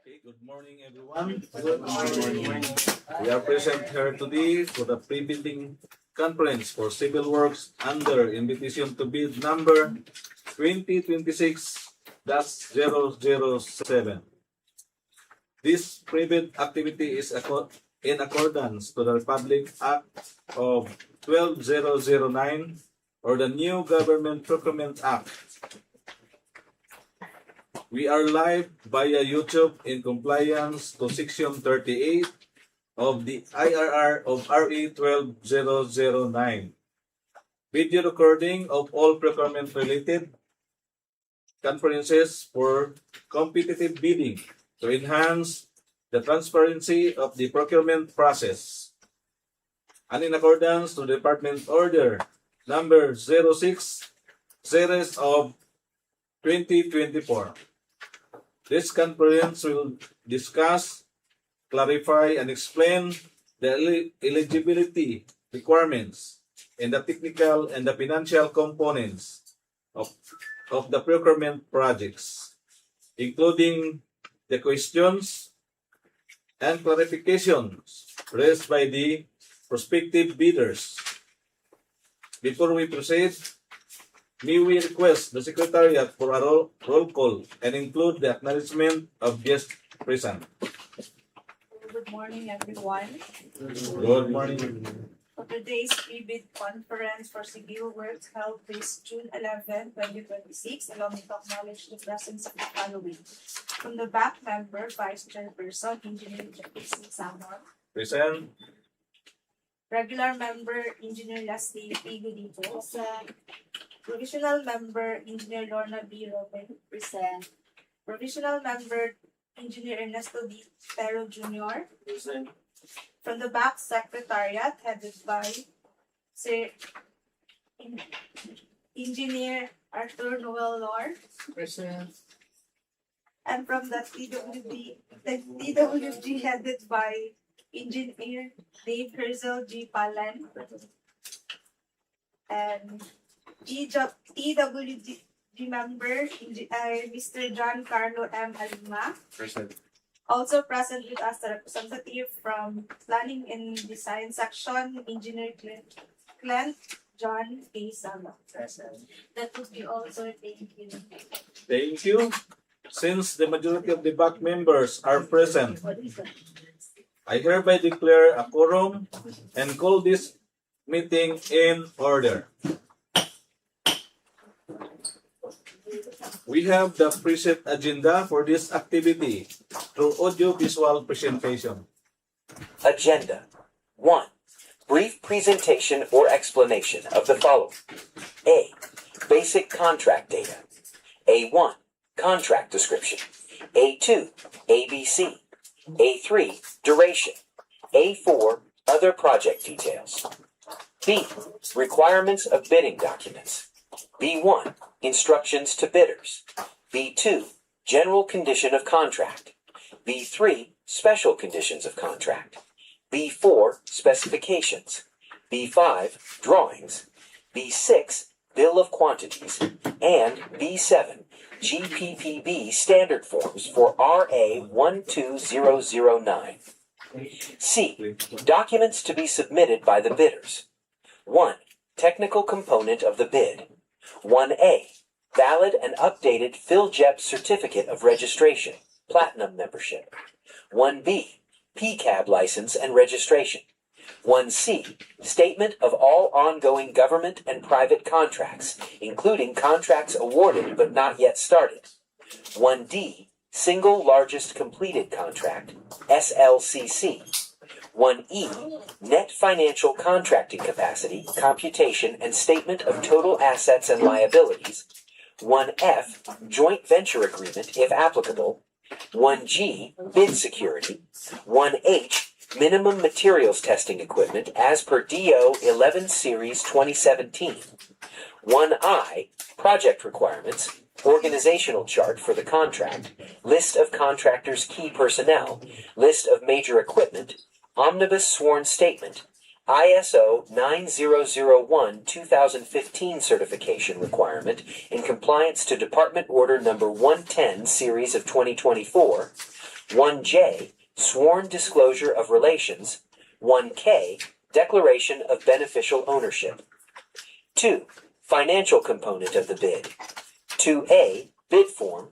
Okay, good morning everyone. Good morning. We are present here today for the pre-bidding conference for civil works under invitation to bid number 2026-007. This pre-bid activity is in accordance to the Republic Act of 12009 or the new Government Procurement Act. We are live via YouTube in compliance to Section 38 of the IRR of RE 12009. Video recording of all procurement-related conferences for competitive bidding to enhance the transparency of the procurement process. And in accordance to Department Order number 06, series of 2024. This conference will discuss, clarify, and explain the eligibility requirements and the technical and the financial components of the procurement projects, including the questions and clarifications raised by the prospective bidders. Before we proceed, may we request the Secretariat for a roll call and include the acknowledgement of guests present. Good morning, everyone. Good morning. For today's pre-bid conference for civil works held this June 11, 2026, allow me to acknowledge the presence of the following. From the back member, Vice Chairperson, Engineer Jackson Samon. Present. Regular member, Engineer Lasty P. Gudito. Provisional member, Engineer Lorna B. Robin. Present. Provisional member, Engineer Ernesto D. Pero Jr. Present. From the back secretariat, headed by Sir Engineer Arthur Noel Lord. Present. And from the TWG headed by Engineer Dave Herzel G. Palan. And TWG member, Mr. John Carlo M. Alima. Present. Also present with us, the representative from Planning and Design Section, Engineer Clint John A. Sama. That would be all, sir. Thank you. Thank you. Since the majority of the back members are present, I hereby declare a quorum and call this meeting in order. We have the preset agenda for this activity through audio-visual presentation. Agenda 1. Brief presentation or explanation of the following. A. Basic contract data. A1. Contract description. A2. ABC. A3. Duration. A4. Other project details. B. Requirements of bidding documents. B1. Instructions to bidders. B2. General condition of contract. B3. Special conditions of contract. B4. Specifications. B5. Drawings. B6. Bill of quantities. And B7. GPPB standard forms for RA 12009. C. Documents to be submitted by the bidders. 1. Technical component of the bid. 1A. Valid and updated PhilJEP Certificate of Registration, Platinum Membership. 1B. PCAB License and Registration. 1C. Statement of all ongoing government and private contracts, including contracts awarded but not yet started. 1D. Single Largest Completed Contract, SLCC. 1E. Net Financial Contracting Capacity, Computation and Statement of Total Assets and Liabilities. 1F. Joint Venture Agreement, if applicable. 1G. Bid Security. 1H. Minimum Materials Testing Equipment as per DEO 11 Series 2017. 1I. Project Requirements. Organizational chart for the contract. List of contractors' key personnel. List of major equipment. Omnibus Sworn Statement, ISO 9001-2015 certification requirement in compliance to Department Order Number 110 Series of 2024, 1J, sworn disclosure of relations. 1K, declaration of beneficial ownership. 2. Financial component of the bid. 2A, bid form.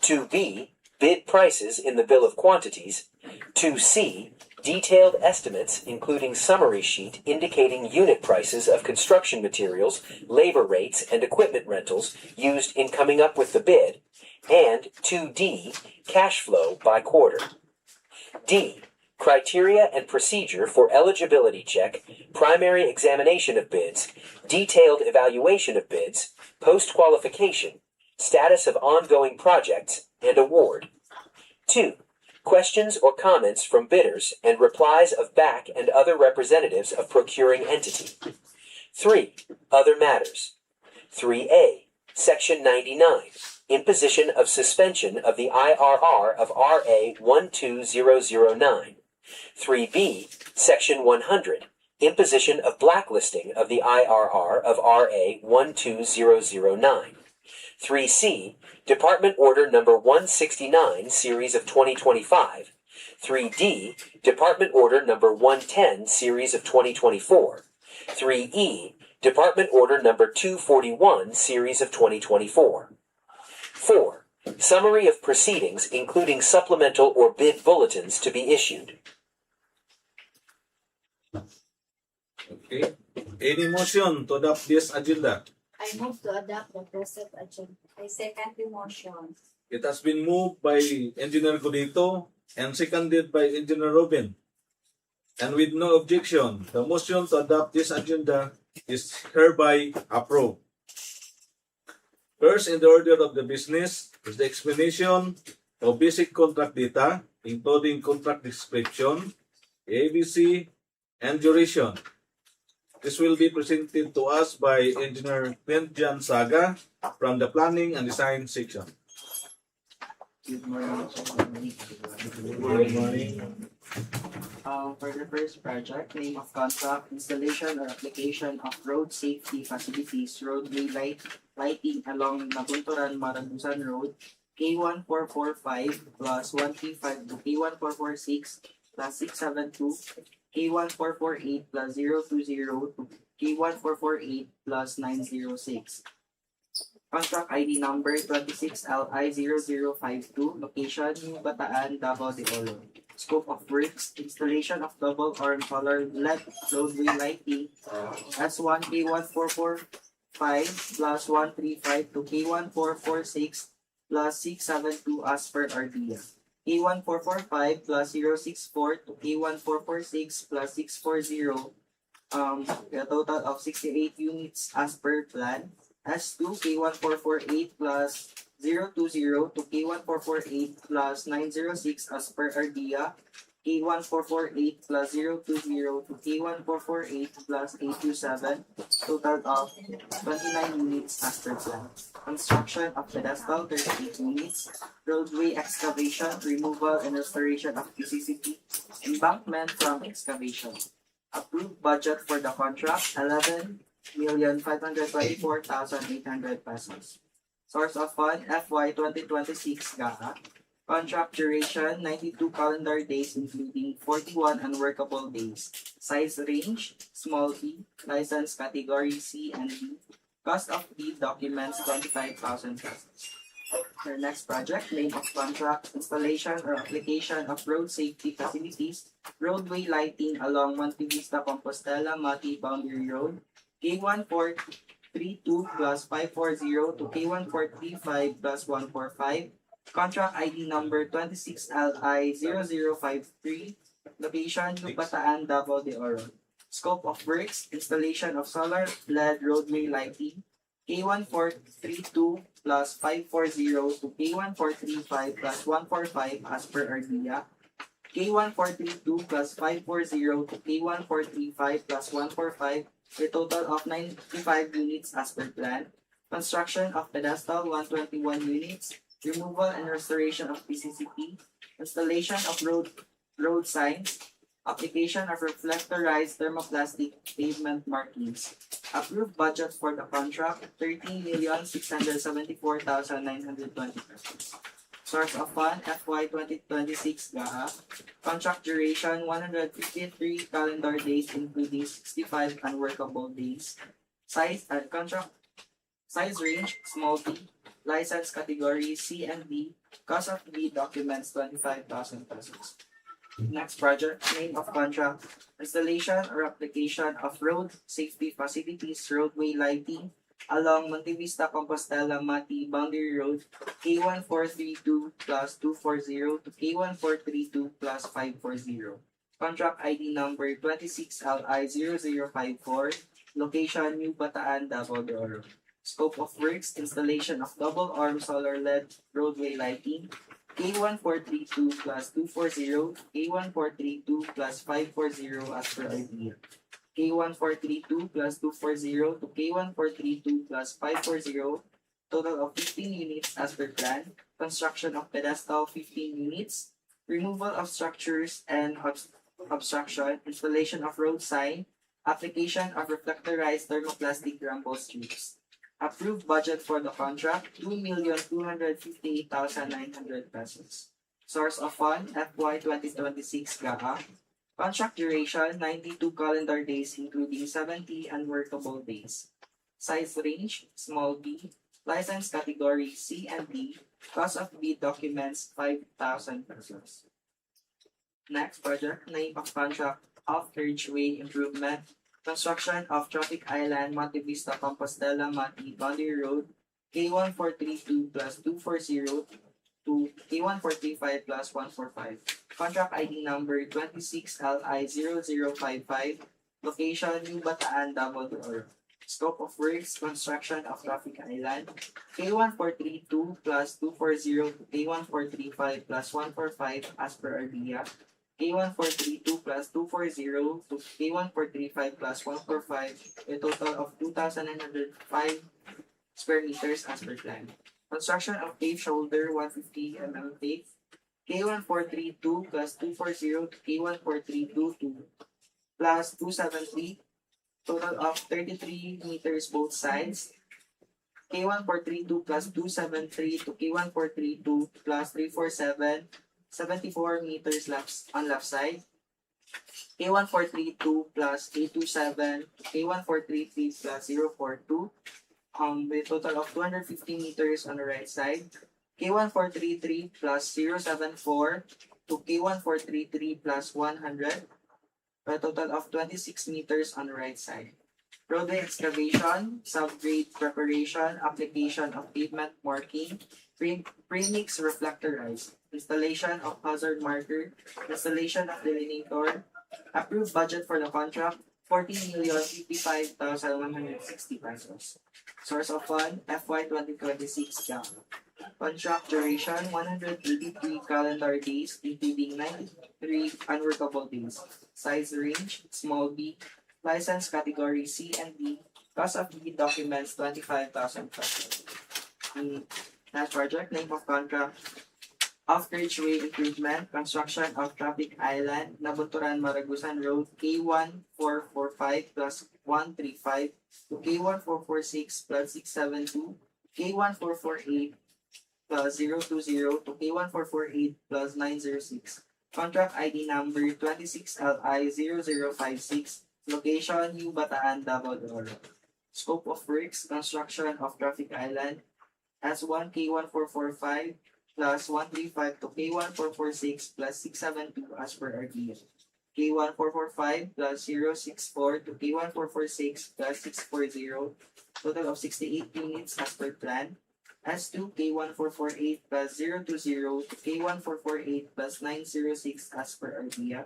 2B, bid prices in the bill of quantities. 2C, detailed estimates including summary sheet indicating unit prices of construction materials, labor rates, and equipment rentals used in coming up with the bid. And 2D, cash flow by quarter. D. Criteria and procedure for eligibility check, primary examination of bids, detailed evaluation of bids, post-qualification, status of ongoing projects, and award. 2. Questions or comments from bidders and replies of back and other representatives of procuring entity. 3. Other matters. 3A. Section 99. Imposition of suspension of the IRR of RA 12009. 3B, Section 100, imposition of blacklisting of the IRR of RA 12009. 3C, Department Order Number 169, Series of 2025. 3D, Department Order Number 110, Series of 2024. 3E, Department Order Number 241, Series of 2024. 4. Summary of proceedings including supplemental or bid bulletins to be issued. Okay. Any motion to adopt this agenda? I move to adopt the present agenda. I second the motion. It has been moved by Engineer Godito and seconded by Engineer Robin. And with no objection, the motion to adopt this agenda is hereby approved. First in the order of the business is the explanation of basic contract data, including contract description, ABC, and duration. This will be presented to us by Engineer Quintian Saga from the Planning and Design section. Good morning. Good morning. For the first project, name of contract, installation or application of road safety facilities, roadway lighting along Nabunturan-Maragusan Road, K1445 plus 135 to K1446 plus 672, K1448 plus 020 to K1448 plus 906. Contract ID number 26LI0052, location New Bataan, Davao de Oro. Scope of works, installation of double arm solar LED roadway lighting S1 K1445 plus 135 to K1446 plus 672 as per RDA. K1445 plus 064 to K1446 plus 640, a total of 68 units as per plan. S2 K1448 plus 020 to K1448 plus 906 as per RDA. K1448 plus 020 to K1448 plus 827, total of 29 units as per plan. Construction of pedestal 38 units, roadway excavation, removal and restoration of PCCP, embankment from excavation. Approved budget for the contract 11,524,800 pesos. Source of fund FY 2026 GAA. Contract duration 92 calendar days including 41 unworkable days. Size range small b. License category C and D. Cost of bid documents 25,000 pesos. Our next project, name of contract, installation or application of road safety facilities, roadway lighting along Montevista-Compostela-Mati Boundary Road, K1432 plus 540 to K1435 plus 145, contract ID number 26LI0053, location New Bataan, Davao de Oro. Scope of works, installation of solar LED roadway lighting, K1432 plus 540 to K1435 plus 145 as per RDA. K1432 plus 540 to K1435 plus 145, a total of 95 units as per plan. Construction of pedestal 121 units, removal and restoration of PCCP, installation of road signs, application of reflectorized thermoplastic pavement markings. Approved budget for the contract 13,674,920 pesos. Source of fund, FY 2026 GAA. Contract duration, 153 calendar days, including 65 unworkable days. Size and contract size range, small b. License category C and D. Cost of the documents, 25,000 pesos. Next project, name of contract, installation or application of road safety facilities, roadway lighting along Montevista-Compostela-Mati boundary road K1432 plus 240 to K1432 plus 540. Contract ID number 26LI0054, location New Bataan, Davao de Oro. Scope of works, installation of double arm solar LED roadway lighting K1432 plus 240, K1432 plus 540 as per idea. K1432 plus 240 to K1432 plus 540, total of 15 units as per plan. Construction of pedestal, 15 units. Removal of structures and obstruction. Installation of road sign. Application of reflectorized thermoplastic rumble strips. Approved budget for the contract, 2,258,900 pesos. Source of fund, FY 2026 GAA. Contract duration, 92 calendar days, including 70 unworkable days. Size range, small b. License category C and D. Cost of bid documents, 5,000 pesos. Next project, name of contract, Off-Carriageway improvement. Construction of Traffic Island, Montevista-Compostela-Mati boundary road K1432 plus 240 to K1435 plus 145. Contract ID number 26LI0055. Location New Bataan, Davao de Oro. Scope of works, construction of Traffic Island K1432 plus 240 to K1435 plus 145 as per RDA. K1432 plus 240 to K1435 plus 145, a total of 2,905 square meters as per plan. Construction of pave shoulder, 150 mm pave. K1432 plus 240 to K1432 plus 273, total of 33 meters both sides. K1432 plus 273 to K1432 plus 347, 74 meters on left side. K1432 plus 827 to K1433 plus 042, with total of 250 meters on the right side. K1433 plus 074 to K1433 plus 100, with a total of 26 meters on the right side. Roadway excavation, subgrade preparation, application of pavement marking, premix reflectorized, installation of hazard marker, installation of delineator, approved budget for the contract, 14,055,160 pesos. Source of fund, FY 2026 GAA. Contract duration, 183 calendar days, including 93 unworkable days. Size range, small b. License category C and D. Cost of the documents, 25,000 pesos. Next project, name of contract, Off-Carriageway improvement, construction of Traffic Island, Nabunturan-Maragusan Road, K1445 plus 135 to K1446 plus 672, K1448 plus 020 to K1448 plus 906. Contract ID number 26LI0056. Location, New Bataan, Davao de Oro. Scope of works, construction of Traffic Island, S1 K1445 plus 135 to K1446 plus 672 as per RDA. K1445 plus 064 to K1446 plus 640, total of 68 units as per plan. S2 K1448 plus 020 to K1448 plus 906 as per RDA.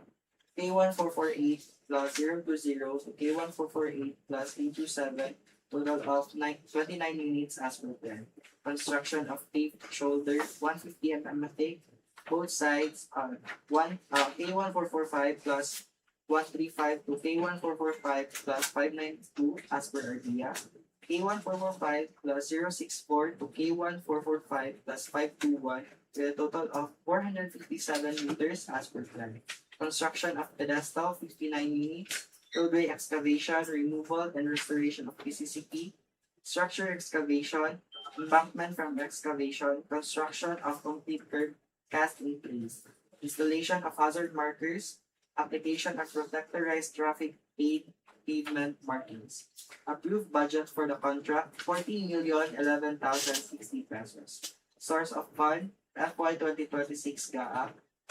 K1448 plus 020 to K1448 plus 827, total of 29 units as per plan. Construction of paved shoulder, 150 mm thick. Both sides are K1445 plus 135 to K1445 plus 592 as per RDA. K1445 plus 064 to K1445 plus 521, with a total of 457 meters as per plan. Construction of pedestal, 59 units. Roadway excavation, removal, and restoration of PCCP. Structure excavation, embankment from excavation, construction of complete curb cast in place, installation of hazard markers, application of protectorized traffic aid pavement markings. Approved budget for the contract, 40,011,060 pesos. Source of fund, FY 2026 GAA.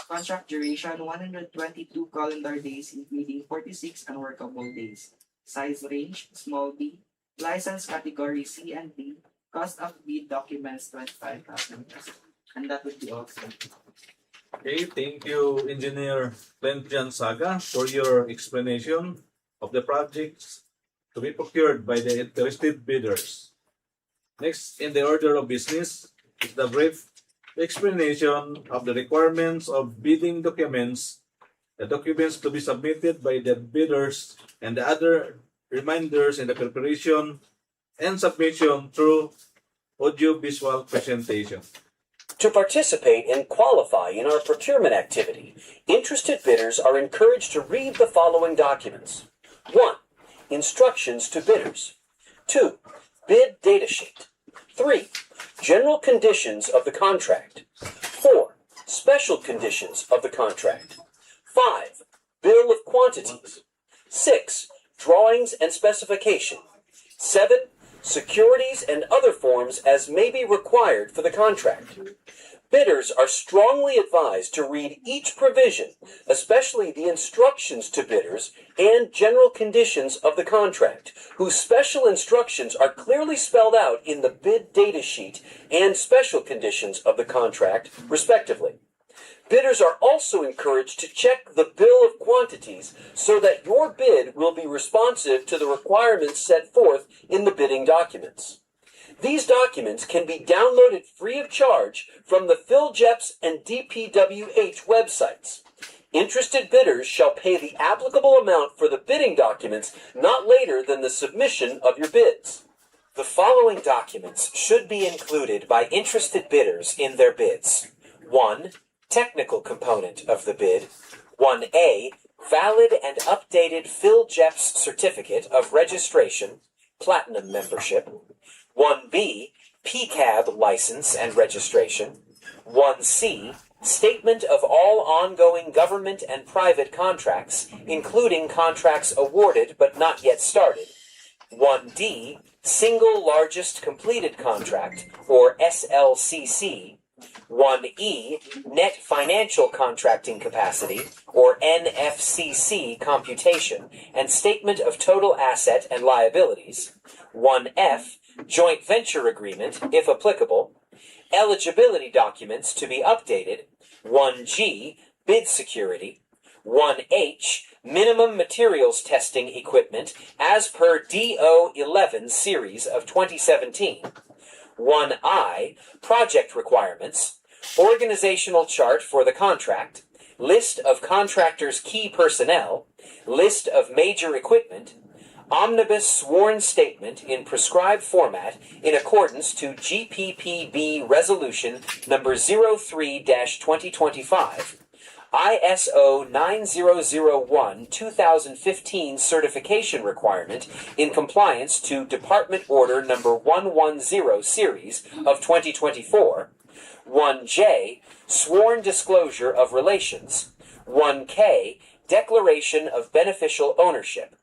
Contract duration, 122 calendar days, including 46 unworkable days. Size range, small b. License category C and D. Cost of bid documents, 25,000 pesos. And that would be all, sir. Okay, thank you, Engineer Glenn Saga, for your explanation of the projects to be procured by the interested bidders. Next in the order of business is the brief explanation of the requirements of bidding documents, the documents to be submitted by the bidders, and the other reminders in the preparation and submission through audio-visual presentation. To participate and qualify in our procurement activity, interested bidders are encouraged to read the following documents. 1. Instructions to bidders. 2. Bid data sheet. 3. General conditions of the contract. 4. Special conditions of the contract. 5. Bill of quantities. 6. Drawings and specification. 7. Securities and other forms as may be required for the contract. Bidders are strongly advised to read each provision, especially the instructions to bidders and general conditions of the contract, whose special instructions are clearly spelled out in the bid data sheet and special conditions of the contract, respectively. Bidders are also encouraged to check the bill of quantities so that your bid will be responsive to the requirements set forth in the bidding documents. These documents can be downloaded free of charge from the PhilJEPS and DPWH websites. Interested bidders shall pay the applicable amount for the bidding documents not later than the submission of your bids. The following documents should be included by interested bidders in their bids. 1. Technical component of the bid. 1A. Valid and updated PhilJEPS certificate of registration, platinum membership. 1B. PCAB license and registration. 1C. Statement of all ongoing government and private contracts, including contracts awarded but not yet started. 1D. Single largest completed contract, or SLCC. 1E. Net financial contracting capacity, or NFCC computation, and statement of total asset and liabilities. 1F. Joint venture agreement, if applicable. Eligibility documents to be updated. 1G. Bid security. 1H. Minimum materials testing equipment as per DEO 11 series of 2017. 1I. Project requirements. Organizational chart for the contract. List of contractors' key personnel. List of major equipment. Omnibus sworn statement in prescribed format in accordance to GPPB Resolution number 03-2025. ISO 9001-2015 certification requirement in compliance to Department Order number 110 series of 2024. 1J. Sworn disclosure of relations. 1K. Declaration of beneficial ownership.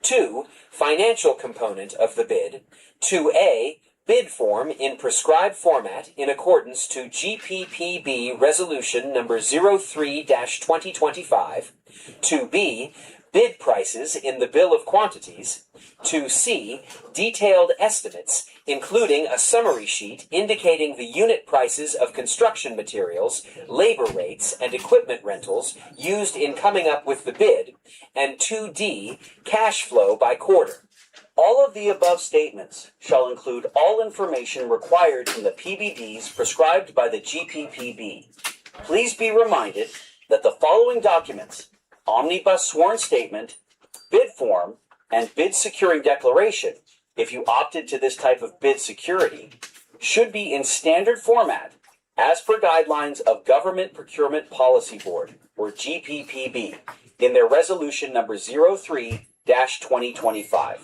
2. Financial component of the bid. 2A. Bid form in prescribed format in accordance to GPPB Resolution number 03-2025. 2B. Bid prices in the bill of quantities. 2C. Detailed estimates, including a summary sheet indicating the unit prices of construction materials, labor rates, and equipment rentals used in coming up with the bid. And 2D. Cash flow by quarter. All of the above statements shall include all information required in the PBDs prescribed by the GPPB. Please be reminded that the following documents, Omnibus Sworn Statement, Bid Form, and Bid Securing Declaration, if you opted to this type of bid security, should be in standard format as per guidelines of Government Procurement Policy Board, or GPPB, in their resolution number 03-2025.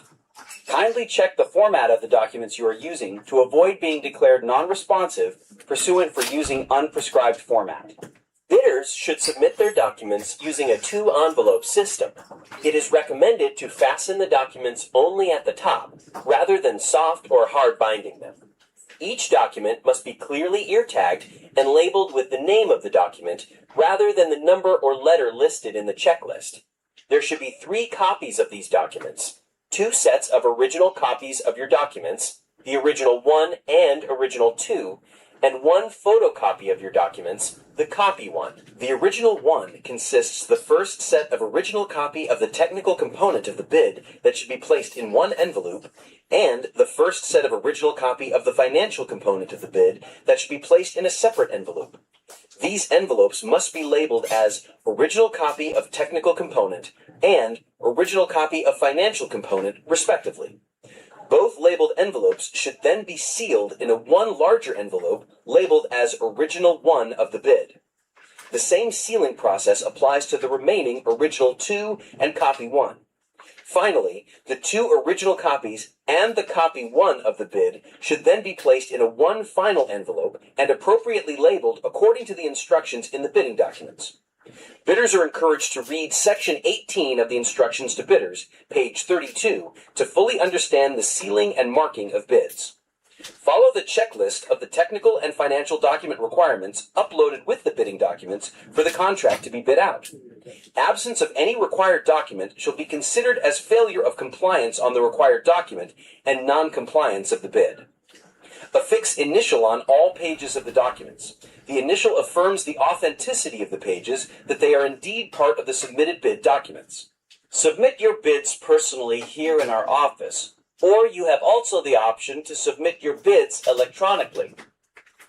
Kindly check the format of the documents you are using to avoid being declared non-responsive pursuant for using unprescribed format. Bidders should submit their documents using a 2-envelope system. It is recommended to fasten the documents only at the top, rather than soft or hard binding them. Each document must be clearly ear-tagged and labeled with the name of the document, rather than the number or letter listed in the checklist. There should be 3 copies of these documents, 2 sets of original copies of your documents, the original 1 and original 2, and 1 photocopy of your documents, the copy 1. The original 1 consists the first set of original copy of the technical component of the bid that should be placed in 1 envelope, and the first set of original copy of the financial component of the bid that should be placed in a separate envelope. These envelopes must be labeled as original copy of technical component and original copy of financial component, respectively. Both labeled envelopes should then be sealed in a 1 larger envelope labeled as Original 1 of the bid. The same sealing process applies to the remaining Original 2 and Copy 1. Finally, the 2 original copies and the Copy 1 of the bid should then be placed in a 1 final envelope and appropriately labeled according to the instructions in the bidding documents. Bidders are encouraged to read Section 18 of the Instructions to Bidders, page 32, to fully understand the sealing and marking of bids. Follow the checklist of the technical and financial document requirements uploaded with the bidding documents for the contract to be bid out. Absence of any required document shall be considered as failure of compliance on the required document and non-compliance of the bid. Affix initial on all pages of the documents. The initial affirms the authenticity of the pages, that they are indeed part of the submitted bid documents. Submit your bids personally here in our office, or you have also the option to submit your bids electronically.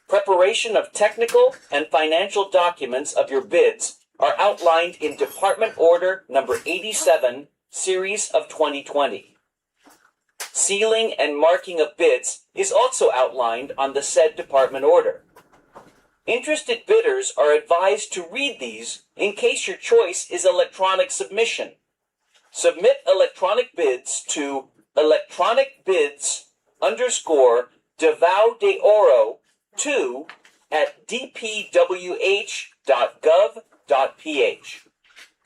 Preparation of technical and financial documents of your bids are outlined in Department Order Number 87, Series of 2020. Sealing and marking of bids is also outlined on the said department order. Interested bidders are advised to read these in case your choice is electronic submission. Submit electronic bids to electronicbids_Davao de Oro 2 at dpwh.gov.ph.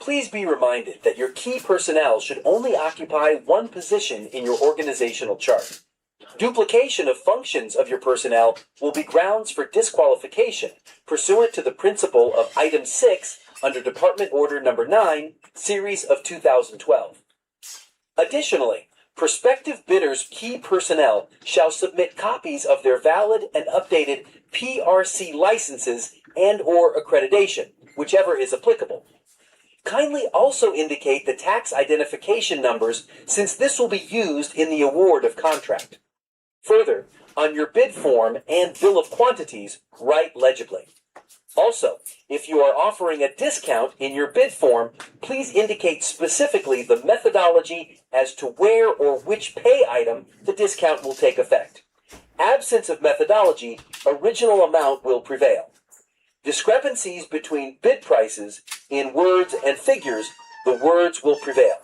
Please be reminded that your key personnel should only occupy 1 position in your organizational chart. Duplication of functions of your personnel will be grounds for disqualification pursuant to the principle of Item 6 under Department Order Number 9, Series of 2012. Additionally, prospective bidders' key personnel shall submit copies of their valid and updated PRC licenses and/or accreditation, whichever is applicable. Kindly also indicate the tax identification numbers, since this will be used in the award of contract. Further, on your bid form and bill of quantities, write legibly. Also, if you are offering a discount in your bid form, please indicate specifically the methodology as to where or which pay item the discount will take effect. Absence of methodology, original amount will prevail. Discrepancies between bid prices in words and figures, the words will prevail.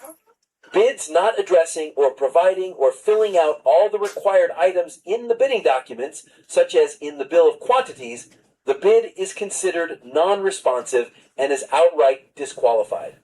Bids not addressing or providing or filling out all the required items in the bidding documents, such as in the bill of quantities, the bid is considered non-responsive and is outright disqualified.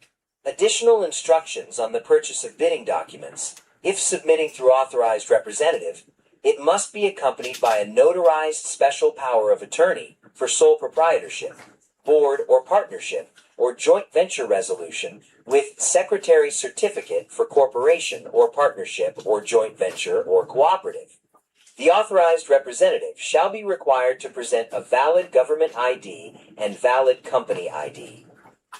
Additional instructions on the purchase of bidding documents. If submitting through authorized representative, it must be accompanied by a notarized special power of attorney for sole proprietorship, board or partnership, or joint venture resolution with secretary's certificate for corporation or partnership or joint venture or cooperative. The authorized representative shall be required to present a valid government ID and valid company ID.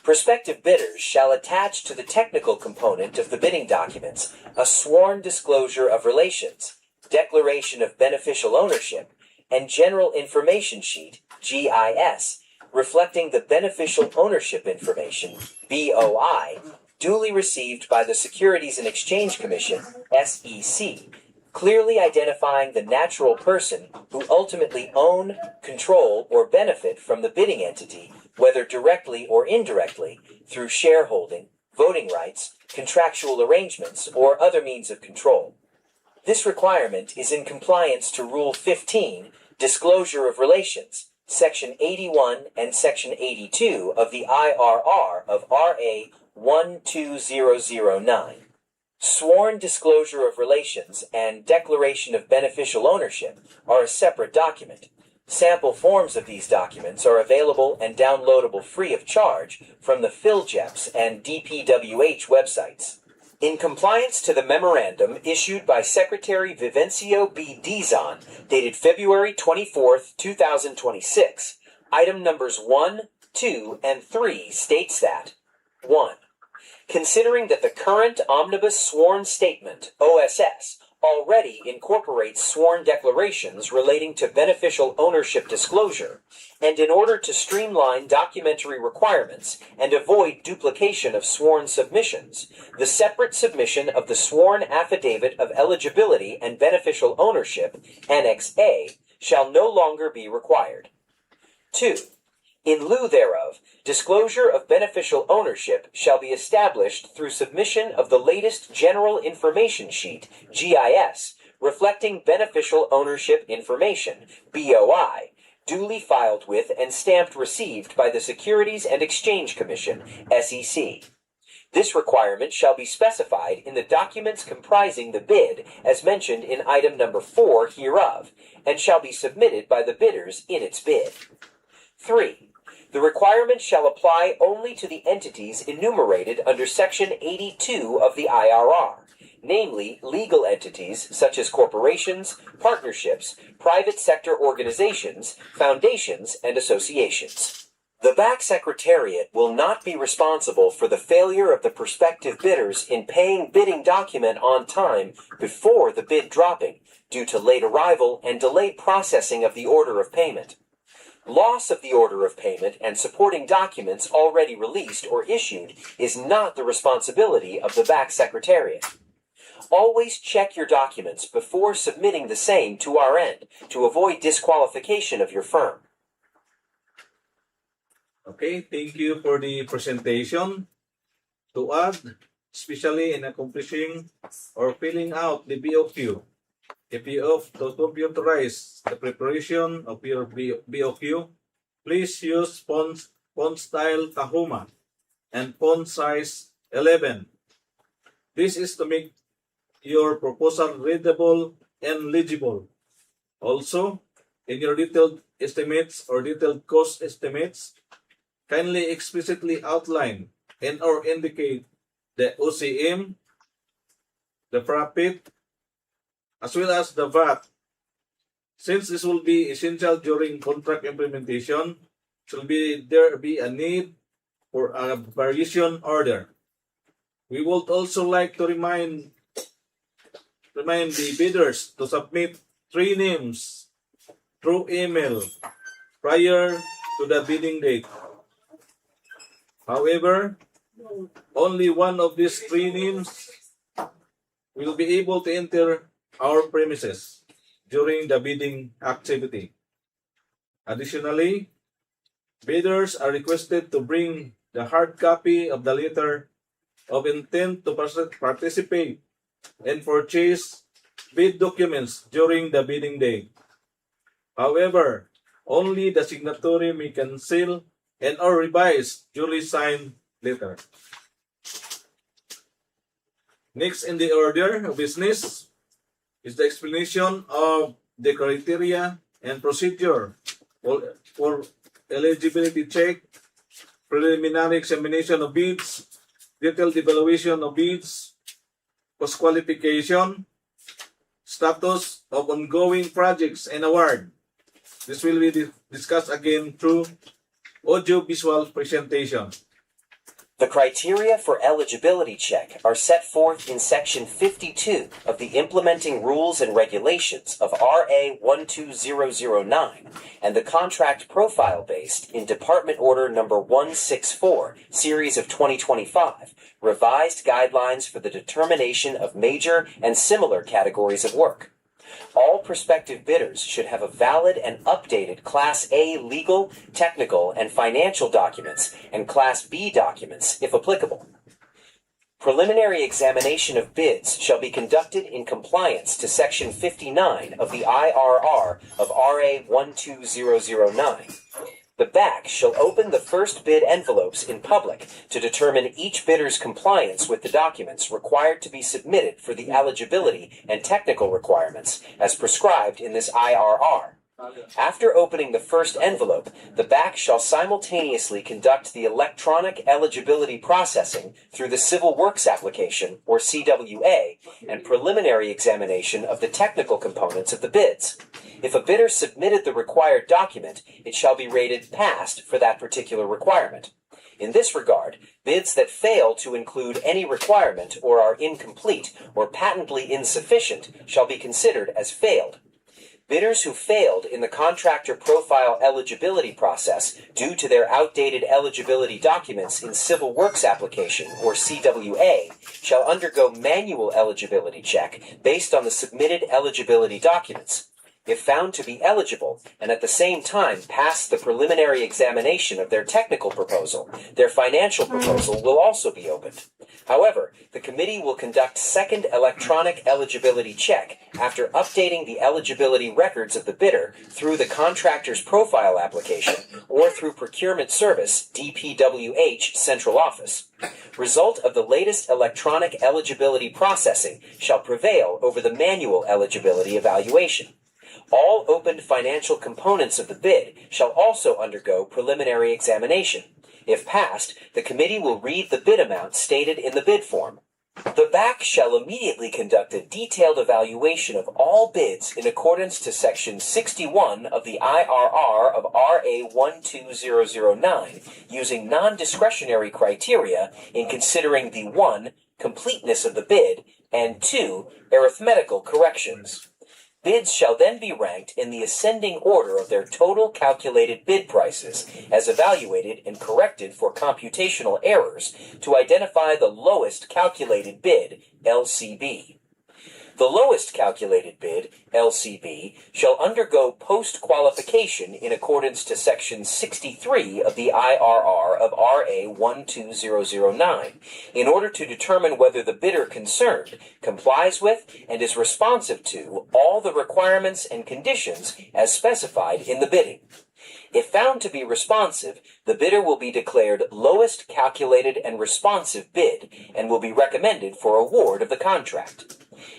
Prospective bidders shall attach to the technical component of the bidding documents a sworn disclosure of relations, declaration of beneficial ownership, and general information sheet, GIS, reflecting the beneficial ownership information, BOI, duly received by the Securities and Exchange Commission, SEC, clearly identifying the natural person who ultimately own, control, or benefit from the bidding entity, whether directly or indirectly, through shareholding, voting rights, contractual arrangements, or other means of control. This requirement is in compliance to Rule 15, Disclosure of Relations, Section 81 and Section 82 of the IRR of RA 12009. Sworn Disclosure of Relations and Declaration of Beneficial Ownership are a separate document. Sample forms of these documents are available and downloadable free of charge from the PhilJEPS and DPWH websites. In compliance to the memorandum issued by Secretary Vivencio B. Dizon, dated February 24, 2026, item numbers 1, 2, and 3 states that 1. Considering that the current Omnibus Sworn Statement, OSS, already incorporates sworn declarations relating to beneficial ownership disclosure, and in order to streamline documentary requirements and avoid duplication of sworn submissions, the separate submission of the Sworn Affidavit of Eligibility and Beneficial Ownership, Annex A, shall no longer be required. 2. In lieu thereof, disclosure of beneficial ownership shall be established through submission of the latest General Information Sheet, GIS, reflecting beneficial ownership information, BOI, duly filed with and stamped received by the Securities and Exchange Commission, SEC. This requirement shall be specified in the documents comprising the bid as mentioned in item number 4 hereof, and shall be submitted by the bidders in its bid. 3. The requirement shall apply only to the entities enumerated under Section 82 of the IRR, namely legal entities such as corporations, partnerships, private sector organizations, foundations, and associations. The BAC Secretariat will not be responsible for the failure of the prospective bidders in paying bidding document on time before the bid dropping due to late arrival and delayed processing of the order of payment. Loss of the order of payment and supporting documents already released or issued is not the responsibility of the BAC Secretariat. Always check your documents before submitting the same to our end to avoid disqualification of your firm. Okay, thank you for the presentation. To add, especially in accomplishing or filling out the BOQ, if you have to computerize the preparation of your BOQ, please use font style Tahoma and font size 11. This is to make your proposal readable and legible. Also, in your detailed estimates or detailed cost estimates, kindly explicitly outline and or indicate the OCM, the profit, as well as the VAT. Since this will be essential during contract implementation, there be a need for a variation order. We would also like to remind the bidders to submit 3 names through email prior to the bidding date. However, only one of these 3 names will be able to enter our premises during the bidding activity. Additionally, bidders are requested to bring the hard copy of the letter of intent to participate and purchase bid documents during the bidding day. However, only the signatory may cancel and or revise duly signed letter. Next in the order of business is the explanation of the criteria and procedure for eligibility check, preliminary examination of bids, detailed evaluation of bids, post qualification, status of ongoing projects, and award. This will be discussed again through audio-visual presentation. The criteria for eligibility check are set forth in Section 52 of the Implementing Rules and Regulations of RA 12009 and the Contract Profile based in Department Order Number 164, Series of 2025, Revised Guidelines for the Determination of Major and Similar Categories of Work. All prospective bidders should have a valid and updated Class A legal, technical, and financial documents and Class B documents, if applicable. Preliminary examination of bids shall be conducted in compliance to Section 59 of the IRR of RA 12009. The BAC shall open the first bid envelopes in public to determine each bidder's compliance with the documents required to be submitted for the eligibility and technical requirements as prescribed in this IRR. After opening the first envelope, the BAC shall simultaneously conduct the electronic eligibility processing through the Civil Works application, or CWA, and preliminary examination of the technical components of the bids. If a bidder submitted the required document, it shall be rated passed for that particular requirement. In this regard, bids that fail to include any requirement or are incomplete or patently insufficient shall be considered as failed. Bidders who failed in the contractor profile eligibility process due to their outdated eligibility documents in Civil Works application, or CWA, shall undergo manual eligibility check based on the submitted eligibility documents. If found to be eligible, and at the same time pass the preliminary examination of their technical proposal, their financial proposal will also be opened. However, the committee will conduct second electronic eligibility check after updating the eligibility records of the bidder through the contractor's profile application or through Procurement Service, DPWH Central Office. Result of the latest electronic eligibility processing shall prevail over the manual eligibility evaluation. All opened financial components of the bid shall also undergo preliminary examination. If passed, the committee will read the bid amount stated in the bid form. The BAC shall immediately conduct a detailed evaluation of all bids in accordance to Section 61 of the IRR of RA 12009, using non-discretionary criteria in considering the 1. Completeness of the bid, and 2. Arithmetical corrections. Bids shall then be ranked in the ascending order of their total calculated bid prices, as evaluated and corrected for computational errors, to identify the lowest calculated bid, LCB. The lowest calculated bid, LCB, shall undergo post-qualification in accordance to Section 63 of the IRR of RA 12009 in order to determine whether the bidder concerned complies with and is responsive to all the requirements and conditions as specified in the bidding. If found to be responsive, the bidder will be declared lowest calculated and responsive bid and will be recommended for award of the contract.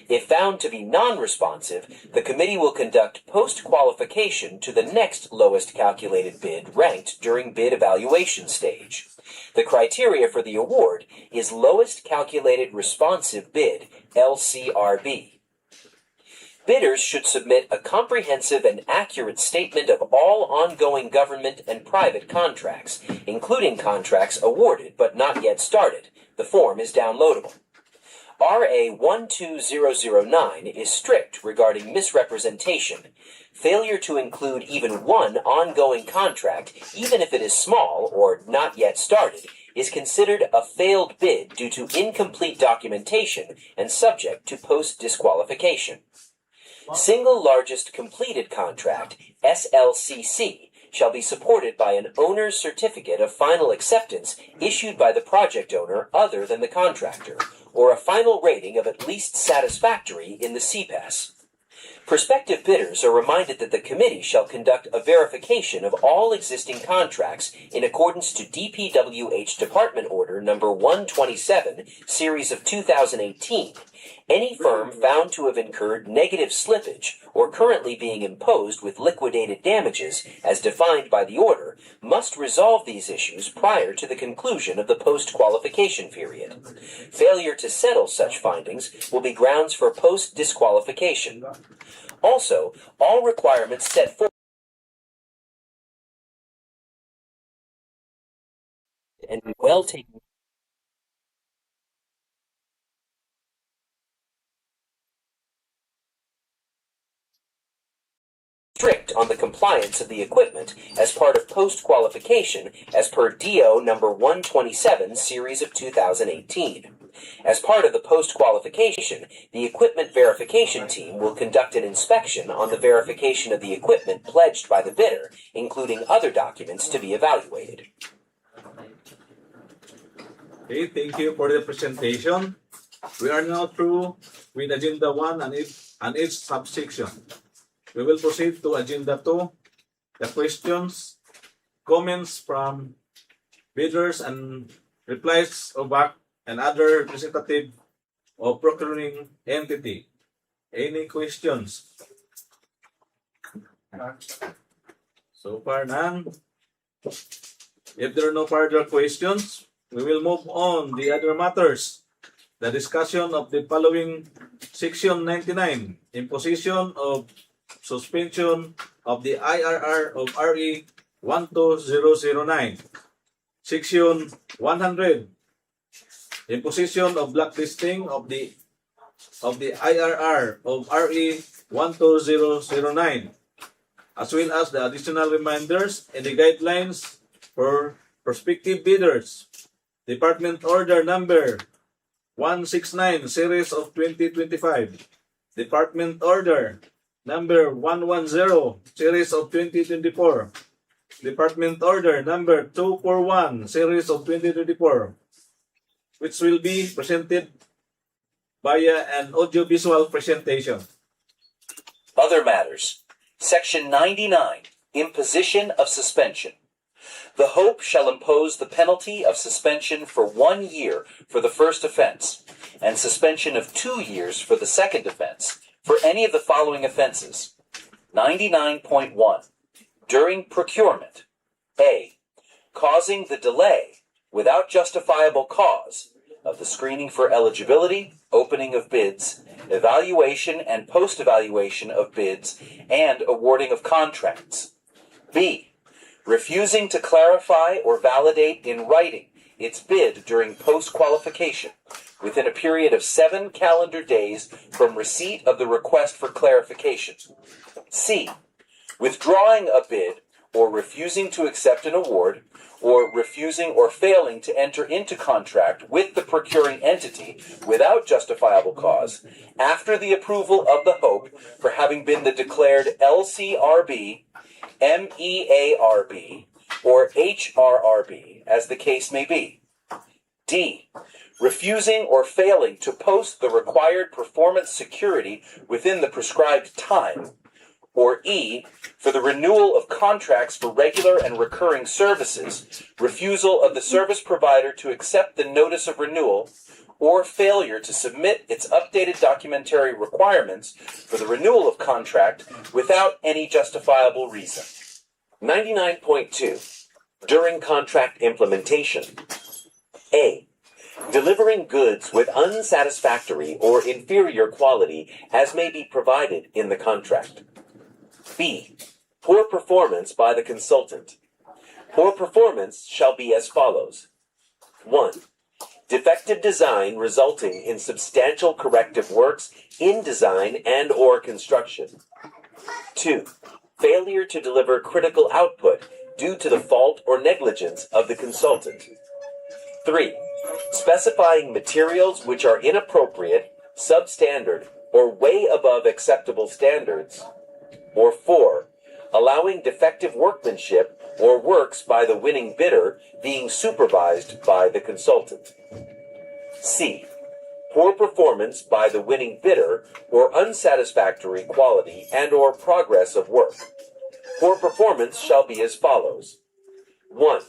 If found to be non-responsive, the committee will conduct post-qualification to the next lowest calculated bid ranked during bid evaluation stage. The criteria for the award is lowest calculated responsive bid, LCRB. Bidders should submit a comprehensive and accurate statement of all ongoing government and private contracts, including contracts awarded but not yet started. The form is downloadable. RA 12009 is strict regarding misrepresentation. Failure to include even one ongoing contract, even if it is small or not yet started, is considered a failed bid due to incomplete documentation and subject to post-disqualification. Single largest completed contract, SLCC, shall be supported by an owner's certificate of final acceptance issued by the project owner other than the contractor, or a final rating of at least satisfactory in the CPAS. Prospective bidders are reminded that the committee shall conduct a verification of all existing contracts in accordance to DPWH Department Order Number 127, Series of 2018. Any firm found to have incurred negative slippage or currently being imposed with liquidated damages as defined by the order must resolve these issues prior to the conclusion of the post-qualification period. Failure to settle such findings will be grounds for post-disqualification. Also, all requirements set forth and be well taken strict on the compliance of the equipment as part of post-qualification as per DEO number 127 series of 2018. As part of the post-qualification, the equipment verification team will conduct an inspection on the verification of the equipment pledged by the bidder, including other documents to be evaluated. Okay, thank you for the presentation. We are now through with Agenda 1 and its subsection. We will proceed to Agenda 2, the questions, comments from bidders and replies of back and other representative of procuring entity. Any questions? So far, none. If there are no further questions, we will move on the other matters. The discussion of the following Section 99, imposition of suspension of the IRR of RE 12009. Section 100, imposition of blacklisting of the IRR of RE 12009, as well as the additional reminders and the guidelines for prospective bidders. Department Order Number 169 Series of 2025. Department Order Number 110 Series of 2024. Department Order Number 241 Series of 2024, which will be presented via an audiovisual presentation. Other matters. Section 99, imposition of suspension. The Hope shall impose the penalty of suspension for 1 year for the first offense, and suspension of 2 years for the second offense, for any of the following offenses. 99.1. During procurement. A. Causing the delay, without justifiable cause, of the screening for eligibility, opening of bids, evaluation and post-evaluation of bids, and awarding of contracts. B. Refusing to clarify or validate in writing its bid during post-qualification within a period of 7 calendar days from receipt of the request for clarification. C. Withdrawing a bid or refusing to accept an award, or refusing or failing to enter into contract with the procuring entity without justifiable cause, after the approval of the Hope for having been the declared LCRB, MEARB, or HRRB, as the case may be. D. Refusing or failing to post the required performance security within the prescribed time. Or E, for the renewal of contracts for regular and recurring services, refusal of the service provider to accept the notice of renewal, or failure to submit its updated documentary requirements for the renewal of contract without any justifiable reason. 99.2. During contract implementation. A. Delivering goods with unsatisfactory or inferior quality as may be provided in the contract. B. Poor performance by the consultant. Poor performance shall be as follows. 1. Defective design resulting in substantial corrective works in design and or construction. 2. Failure to deliver critical output due to the fault or negligence of the consultant. 3. Specifying materials which are inappropriate, substandard, or way above acceptable standards. Or 4. Allowing defective workmanship or works by the winning bidder being supervised by the consultant. C. Poor performance by the winning bidder or unsatisfactory quality and or progress of work. Poor performance shall be as follows. 1.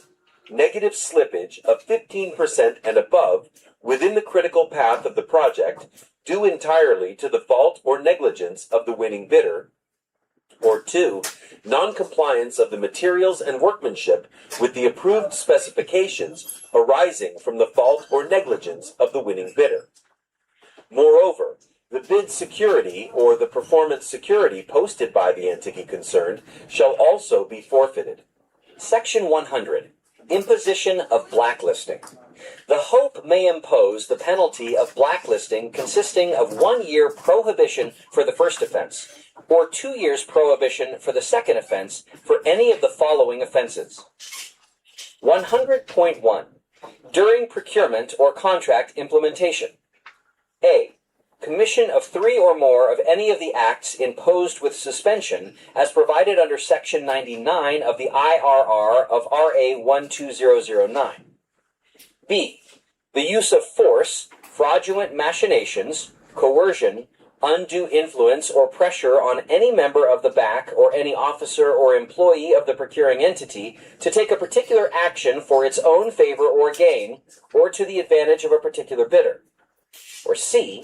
Negative slippage of 15% and above within the critical path of the project due entirely to the fault or negligence of the winning bidder. Or 2, non-compliance of the materials and workmanship with the approved specifications arising from the fault or negligence of the winning bidder. Moreover, the bid security or the performance security posted by the entity concerned shall also be forfeited. Section 100. Imposition of blacklisting. The Hope may impose the penalty of blacklisting consisting of 1 year prohibition for the first offense, or 2 years prohibition for the second offense for any of the following offenses. 100.1. During procurement or contract implementation. A. Commission of 3 or more of any of the acts imposed with suspension as provided under Section 99 of the IRR of RA 12009. B. The use of force, fraudulent machinations, coercion, undue influence or pressure on any member of the BAC or any officer or employee of the procuring entity to take a particular action for its own favor or gain, or to the advantage of a particular bidder. Or C,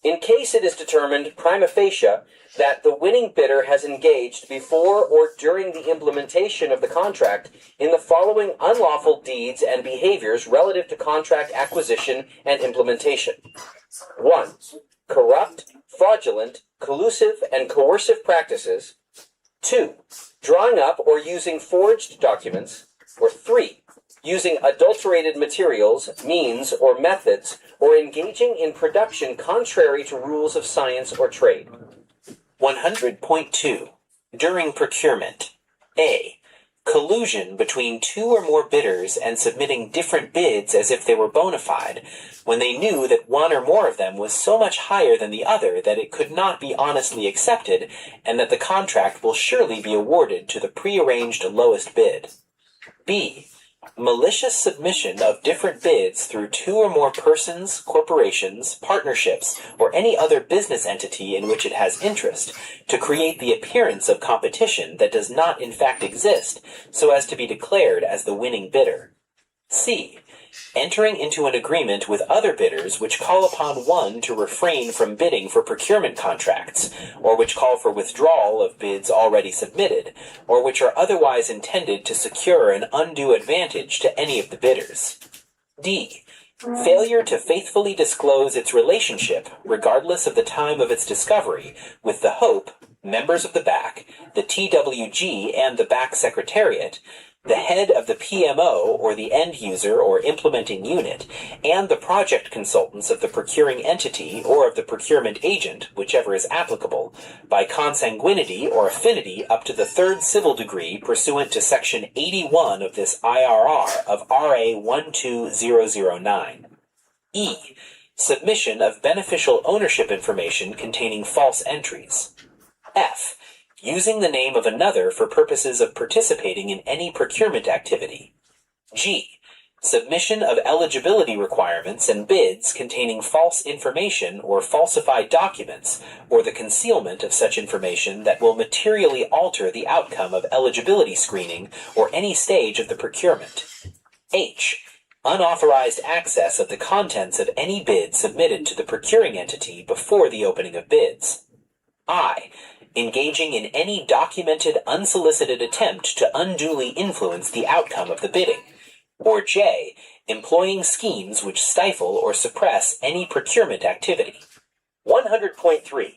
in case it is determined prima facie that the winning bidder has engaged before or during the implementation of the contract in the following unlawful deeds and behaviors relative to contract acquisition and implementation. 1. Corrupt, fraudulent, collusive, and coercive practices. 2. Drawing up or using forged documents. Or 3. Using adulterated materials, means, or methods, or engaging in production contrary to rules of science or trade. 100.2. During procurement. A. Collusion between two or more bidders and submitting different bids as if they were bona fide, when they knew that one or more of them was so much higher than the other that it could not be honestly accepted, and that the contract will surely be awarded to the prearranged lowest bid. B. Malicious submission of different bids through two or more persons, corporations, partnerships, or any other business entity in which it has interest, to create the appearance of competition that does not in fact exist, so as to be declared as the winning bidder. C. Entering into an agreement with other bidders which call upon one to refrain from bidding for procurement contracts, or which call for withdrawal of bids already submitted, or which are otherwise intended to secure an undue advantage to any of the bidders. D. Failure to faithfully disclose its relationship, regardless of the time of its discovery, with the Hope, members of the BAC, the TWG, and the BAC Secretariat, the head of the PMO or the end user or implementing unit, and the project consultants of the procuring entity or of the procurement agent, whichever is applicable, by consanguinity or affinity up to the third civil degree pursuant to Section 81 of this IRR of RA 12009. E. Submission of beneficial ownership information containing false entries. F. Using the name of another for purposes of participating in any procurement activity. G. Submission of eligibility requirements and bids containing false information or falsified documents, or the concealment of such information that will materially alter the outcome of eligibility screening or any stage of the procurement. H. Unauthorized access of the contents of any bid submitted to the procuring entity before the opening of bids. I. Engaging in any documented, unsolicited attempt to unduly influence the outcome of the bidding. Or J. Employing schemes which stifle or suppress any procurement activity. 100.3.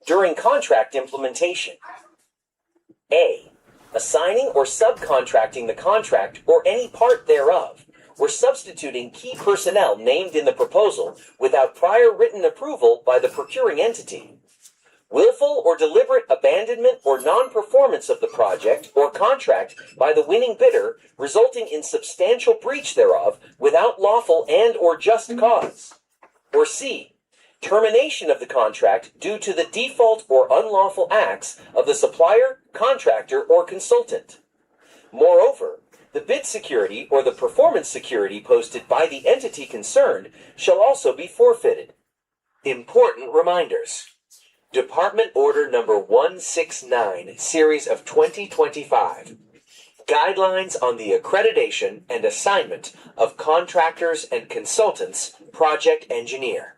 During contract implementation. A. Assigning or subcontracting the contract or any part thereof, or substituting key personnel named in the proposal without prior written approval by the procuring entity. Willful or deliberate abandonment or non-performance of the project or contract by the winning bidder, resulting in substantial breach thereof without lawful and or just cause. Or C. Termination of the contract due to the default or unlawful acts of the supplier, contractor, or consultant. Moreover, the bid security or the performance security posted by the entity concerned shall also be forfeited. Important reminders. Department Order Number 169, Series of 2025. Guidelines on the accreditation and assignment of contractors and consultants, project engineer.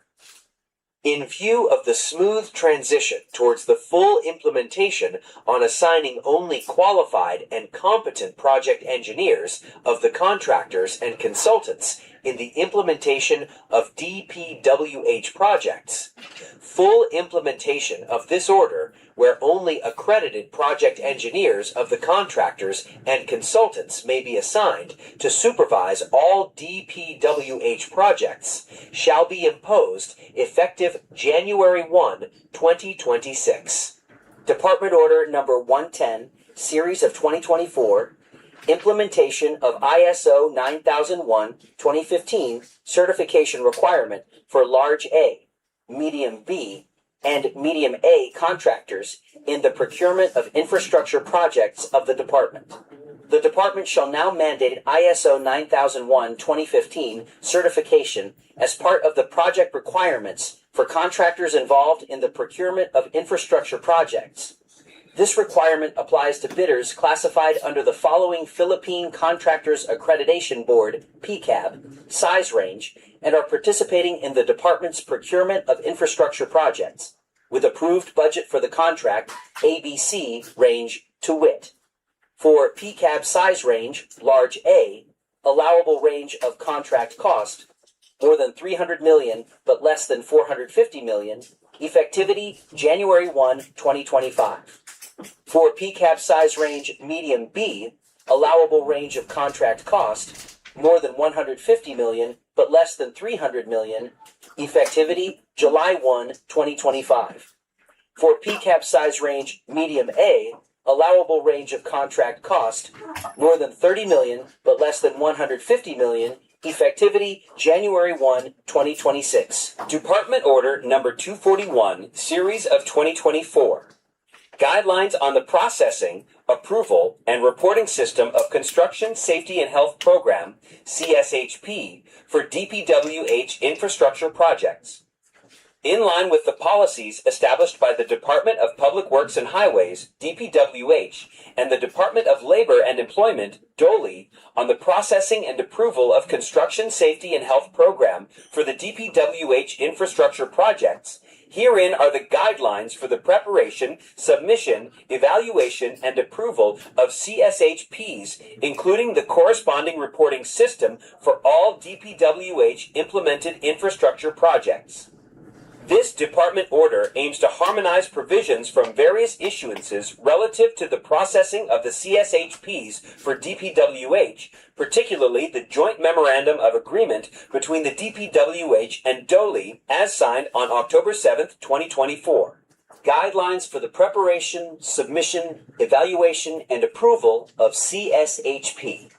In view of the smooth transition towards the full implementation on assigning only qualified and competent project engineers of the contractors and consultants in the implementation of DPWH projects, full implementation of this order where only accredited project engineers of the contractors and consultants may be assigned to supervise all DPWH projects, shall be imposed effective January 1, 2026. Department Order Number 110, Series of 2024, Implementation of ISO 9001-2015 Certification Requirement for Large A, Medium B, and Medium A contractors in the procurement of infrastructure projects of the Department. the department shall now mandate ISO 9001-2015 certification as part of the project requirements for contractors involved in the procurement of infrastructure projects. This requirement applies to bidders classified under the following Philippine Contractors Accreditation Board (PCAB) size range and are participating in the department's procurement of infrastructure projects, with approved budget for the contract ABC range to wit. For PCAB size range, large A, allowable range of contract cost, more than 300 million but less than 450 million, effectivity January 1, 2025. For PCAB size range, medium B, allowable range of contract cost, more than 150 million but less than 300 million, effectivity July 1, 2025. For PCAB size range, medium A, allowable range of contract cost, more than 30 million but less than 150 million, effectivity January 1, 2026. Department Order Number 241, Series of 2024. Guidelines on the processing, approval, and reporting system of Construction Safety and Health Program, CSHP, for DPWH infrastructure projects. In line with the policies established by the Department of Public Works and Highways, DPWH, and the Department of Labor and Employment, DOLE, on the processing and approval of Construction Safety and Health Program for the DPWH infrastructure projects, herein are the guidelines for the preparation, submission, evaluation, and approval of CSHPs, including the corresponding reporting system for all DPWH implemented infrastructure projects. This department order aims to harmonize provisions from various issuances relative to the processing of the CSHPs for DPWH, particularly the Joint Memorandum of Agreement between the DPWH and DOLE as signed on October 7, 2024. Guidelines for the preparation, submission, evaluation, and approval of CSHP.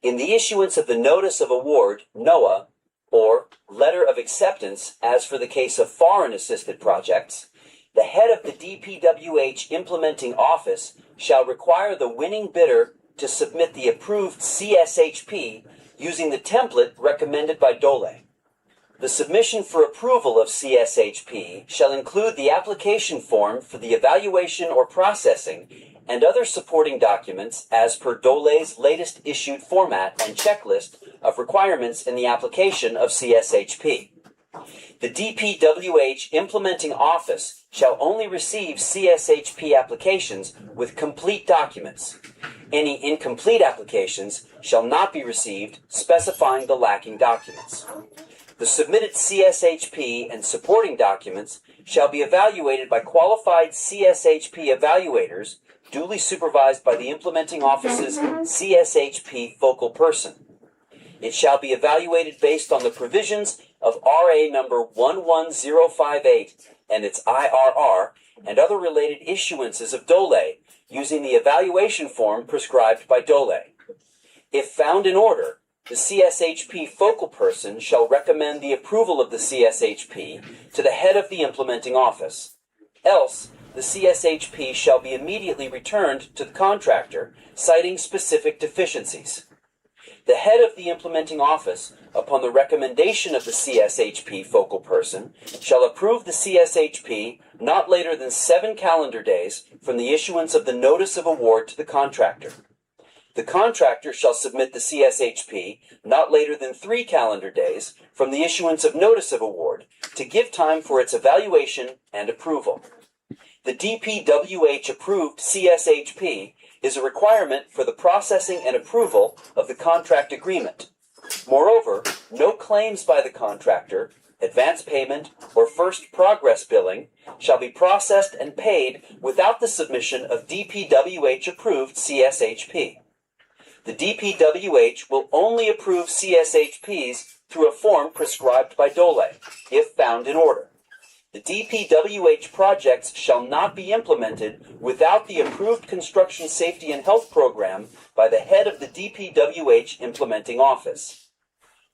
In the issuance of the Notice of Award, NOAA, or Letter of Acceptance, as for the case of foreign-assisted projects, the head of the DPWH implementing office shall require the winning bidder to submit the approved CSHP using the template recommended by DOLE. The submission for approval of CSHP shall include the application form for the evaluation or processing and other supporting documents as per DOLE's latest issued format and checklist of requirements in the application of CSHP. The DPWH implementing office shall only receive CSHP applications with complete documents. Any incomplete applications shall not be received, specifying the lacking documents. The submitted CSHP and supporting documents shall be evaluated by qualified CSHP evaluators duly supervised by the implementing office's CSHP focal person. It shall be evaluated based on the provisions of RA number 11058 and its IRR and other related issuances of DOLE using the evaluation form prescribed by DOLE. If found in order, the CSHP focal person shall recommend the approval of the CSHP to the head of the implementing office. Else, the CSHP shall be immediately returned to the contractor, citing specific deficiencies. The head of the implementing office, upon the recommendation of the CSHP focal person, shall approve the CSHP not later than 7 calendar days from the issuance of the notice of award to the contractor. The contractor shall submit the CSHP not later than 3 calendar days from the issuance of notice of award to give time for its evaluation and approval. The DPWH approved CSHP is a requirement for the processing and approval of the contract agreement. Moreover, no claims by the contractor, advance payment, or first progress billing shall be processed and paid without the submission of DPWH approved CSHP. The DPWH will only approve CSHPs through a form prescribed by DOLE, if found in order. The DPWH projects shall not be implemented without the approved Construction Safety and Health Program by the head of the DPWH implementing office.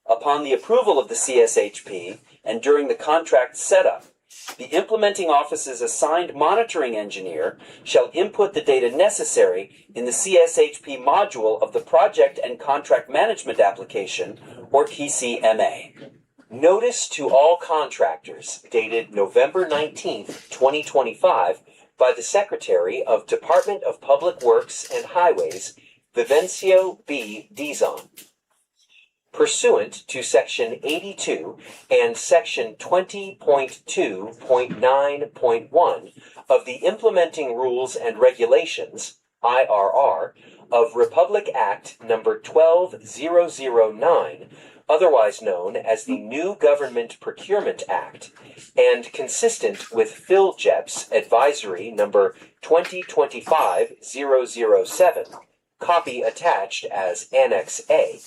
Upon the approval of the CSHP and during the contract setup, The implementing office's assigned monitoring engineer shall input the data necessary in the CSHP module of the Project and Contract Management Application, or PCMA. Notice to all contractors dated November 19th, 2025, by the Secretary of Department of Public Works and Highways, Vivencio B. Dizon. Pursuant to Section 82 and Section 20.2.9.1 of the Implementing Rules and Regulations, IRR, of Republic Act Number 12009, otherwise known as the New Government Procurement Act, and consistent with PhilJEP's Advisory Number 2025-007, copy attached as Annex A,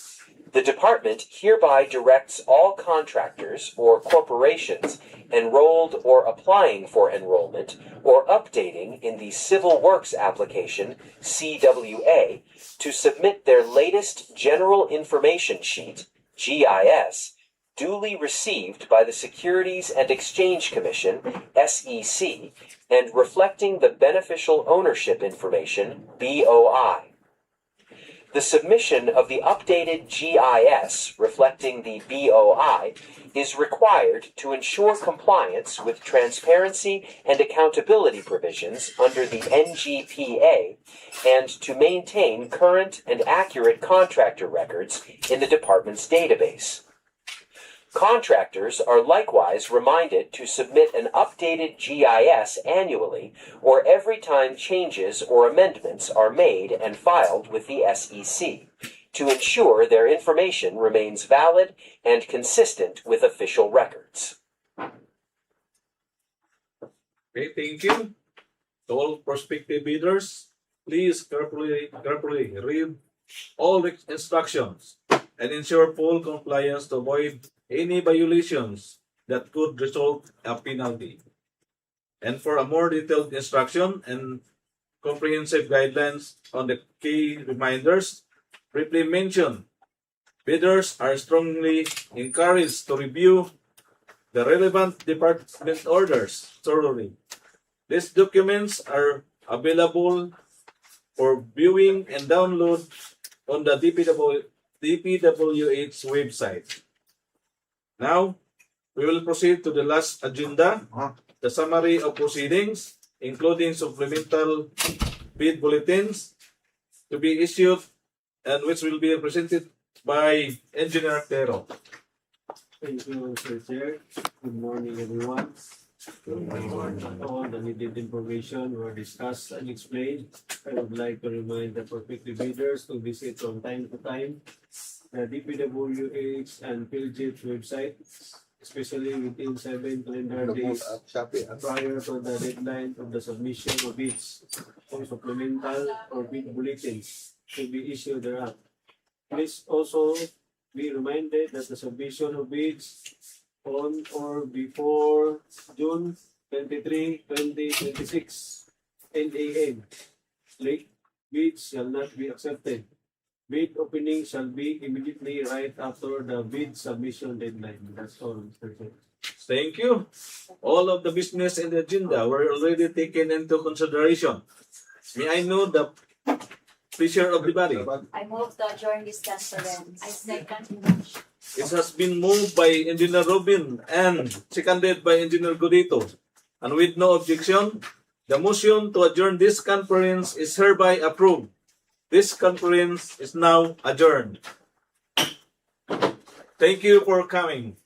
the Department hereby directs all contractors or corporations enrolled or applying for enrollment or updating in the Civil Works Application, CWA, to submit their latest General Information Sheet, GIS, duly received by the Securities and Exchange Commission, SEC, and reflecting the Beneficial Ownership Information, BOI. The submission of the updated GIS reflecting the BOI is required to ensure compliance with transparency and accountability provisions under the NGPA and to maintain current and accurate contractor records in the department's database. Contractors are likewise reminded to submit an updated GIS annually or every time changes or amendments are made and filed with the SEC to ensure their information remains valid and consistent with official records. Okay, thank you. To all prospective bidders, please carefully read all the instructions and ensure full compliance to avoid any violations that could result in a penalty. And for a more detailed instruction and comprehensive guidelines on the key reminders briefly mentioned, bidders are strongly encouraged to review the relevant department orders thoroughly. These documents are available for viewing and download on the DPWH website. Now, we will proceed to the last agenda, the summary of proceedings, including supplemental bid bulletins to be issued and which will be presented by Engineer Tero. Thank you, Mr. Chair. Good morning, everyone. All the needed information were discussed and explained. I would like to remind the prospective bidders to visit from time to time the DPWH and PhilJEP's website, especially within 7 calendar days prior to the deadline of the submission of bids or supplemental or bid bulletins to be issued thereafter. Please also be reminded that the submission of bids on or before June 23, 2026, 10 a.m. Late bids shall not be accepted. Bid opening shall be immediately right after the bid submission deadline. That's all, Mr. Chair. Thank you. All of the business in the agenda were already taken into consideration. May I know the pleasure of the body? I move to adjourn this conference. I second. It has been moved by Engineer Robin and seconded by Engineer Godito. And with no objection, the motion to adjourn this conference is hereby approved. This conference is now adjourned. Thank you for coming.